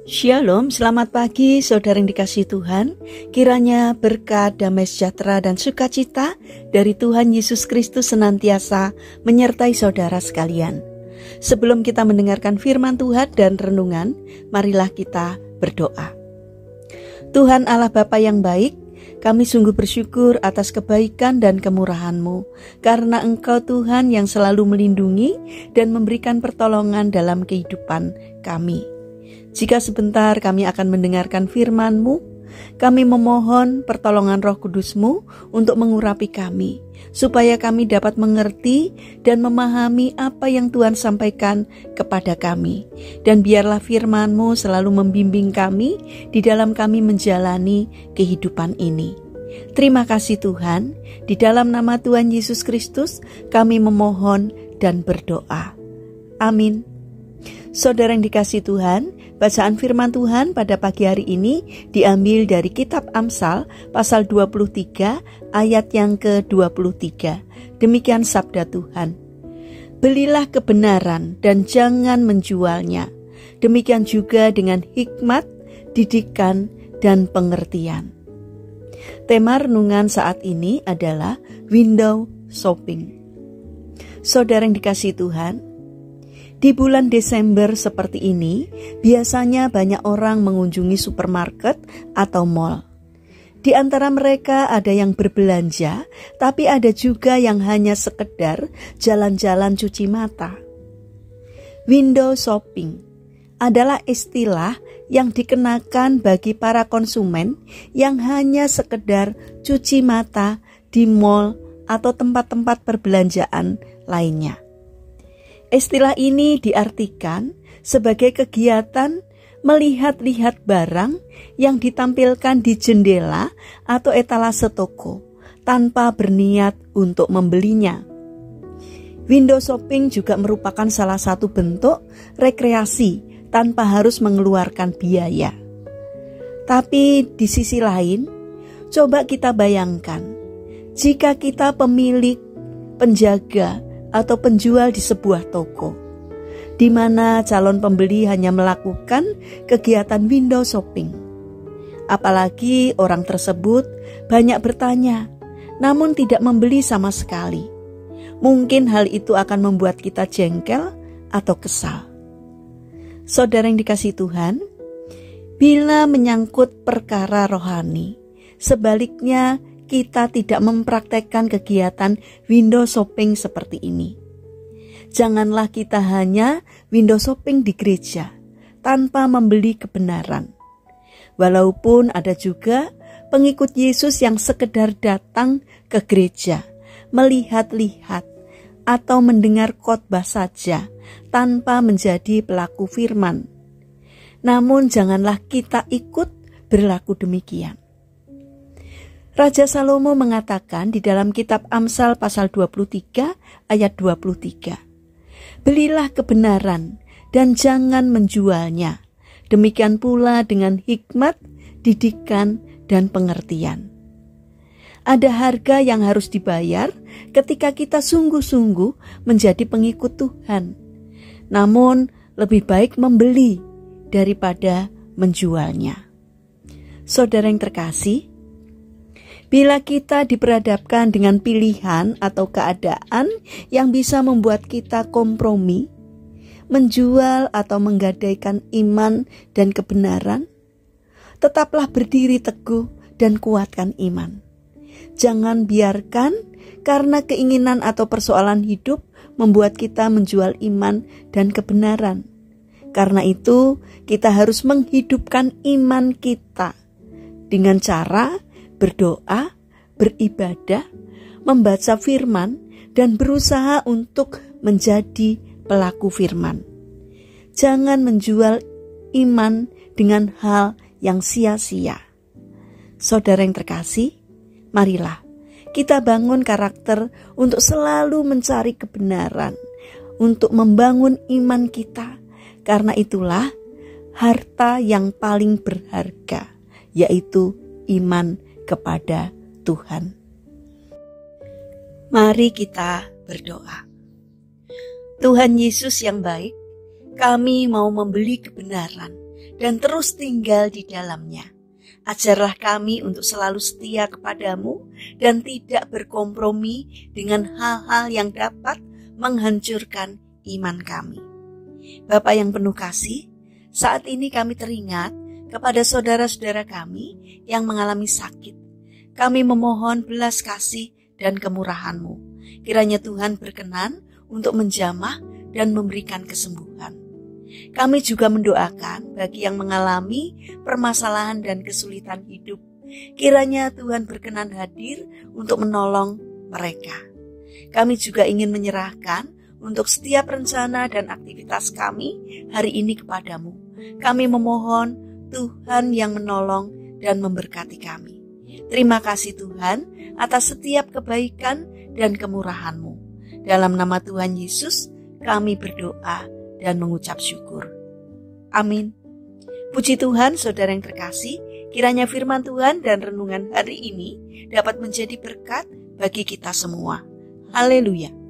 Shalom, selamat pagi saudara yang dikasihi Tuhan. Kiranya berkat, damai sejahtera dan sukacita dari Tuhan Yesus Kristus senantiasa menyertai saudara sekalian. Sebelum kita mendengarkan firman Tuhan dan renungan, marilah kita berdoa. Tuhan Allah Bapa yang baik, kami sungguh bersyukur atas kebaikan dan kemurahan-Mu, karena Engkau Tuhan yang selalu melindungi dan memberikan pertolongan dalam kehidupan kami. Jika sebentar kami akan mendengarkan firman-Mu, kami memohon pertolongan Roh Kudus-Mu untuk mengurapi kami, supaya kami dapat mengerti dan memahami apa yang Tuhan sampaikan kepada kami. Dan biarlah firman-Mu selalu membimbing kami di dalam kami menjalani kehidupan ini. Terima kasih Tuhan, di dalam nama Tuhan Yesus Kristus kami memohon dan berdoa. Amin. Saudara yang dikasihi Tuhan, bacaan firman Tuhan pada pagi hari ini diambil dari kitab Amsal pasal 23 ayat yang ke-23. Demikian sabda Tuhan. Belilah kebenaran dan jangan menjualnya. Demikian juga dengan hikmat, didikan, dan pengertian. Tema renungan saat ini adalah window shopping. Saudara yang dikasihi Tuhan, di bulan Desember seperti ini, biasanya banyak orang mengunjungi supermarket atau mall. Di antara mereka ada yang berbelanja, tapi ada juga yang hanya sekedar jalan-jalan cuci mata. Window shopping adalah istilah yang dikenakan bagi para konsumen yang hanya sekedar cuci mata di mall atau tempat-tempat perbelanjaan lainnya. Istilah ini diartikan sebagai kegiatan melihat-lihat barang yang ditampilkan di jendela atau etalase toko tanpa berniat untuk membelinya. Window shopping juga merupakan salah satu bentuk rekreasi tanpa harus mengeluarkan biaya. Tapi di sisi lain, coba kita bayangkan, jika kita pemilik, penjaga, atau penjual di sebuah toko, di mana calon pembeli hanya melakukan kegiatan window shopping. Apalagi orang tersebut banyak bertanya, namun tidak membeli sama sekali. Mungkin hal itu akan membuat kita jengkel atau kesal. Saudara yang dikasihi Tuhan, bila menyangkut perkara rohani, sebaliknya kita tidak mempraktekkan kegiatan window shopping seperti ini. Janganlah kita hanya window shopping di gereja tanpa membeli kebenaran. Walaupun ada juga pengikut Yesus yang sekedar datang ke gereja, melihat-lihat atau mendengar khotbah saja tanpa menjadi pelaku firman. Namun janganlah kita ikut berlaku demikian. Raja Salomo mengatakan di dalam kitab Amsal pasal 23 ayat 23. Belilah kebenaran dan jangan menjualnya. Demikian pula dengan hikmat, didikan, dan pengertian. Ada harga yang harus dibayar ketika kita sungguh-sungguh menjadi pengikut Tuhan. Namun lebih baik membeli daripada menjualnya. Saudara yang terkasih, bila kita diperhadapkan dengan pilihan atau keadaan yang bisa membuat kita kompromi, menjual atau menggadaikan iman dan kebenaran, tetaplah berdiri teguh dan kuatkan iman. Jangan biarkan karena keinginan atau persoalan hidup membuat kita menjual iman dan kebenaran. Karena itu, kita harus menghidupkan iman kita dengan cara berdoa, beribadah, membaca firman, dan berusaha untuk menjadi pelaku firman. Jangan menjual iman dengan hal yang sia-sia. Saudara yang terkasih, marilah kita bangun karakter untuk selalu mencari kebenaran, untuk membangun iman kita. Karena itulah harta yang paling berharga, yaitu iman kepada Tuhan. Mari kita berdoa. Tuhan Yesus yang baik, kami mau membeli kebenaran dan terus tinggal di dalamnya. Ajarlah kami untuk selalu setia kepadamu dan tidak berkompromi dengan hal-hal yang dapat menghancurkan iman kami. Bapa yang penuh kasih, saat ini kami teringat kepada saudara-saudara kami yang mengalami sakit. Kami memohon belas kasih dan kemurahan-Mu. Kiranya Tuhan berkenan untuk menjamah dan memberikan kesembuhan. Kami juga mendoakan bagi yang mengalami permasalahan dan kesulitan hidup. Kiranya Tuhan berkenan hadir untuk menolong mereka. Kami juga ingin menyerahkan untuk setiap rencana dan aktivitas kami hari ini kepadamu. Kami memohon Tuhan yang menolong dan memberkati kami. Terima kasih Tuhan atas setiap kebaikan dan kemurahan-Mu. Dalam nama Tuhan Yesus kami berdoa dan mengucap syukur. Amin. Puji Tuhan, saudara yang terkasih, kiranya firman Tuhan dan renungan hari ini dapat menjadi berkat bagi kita semua. Haleluya.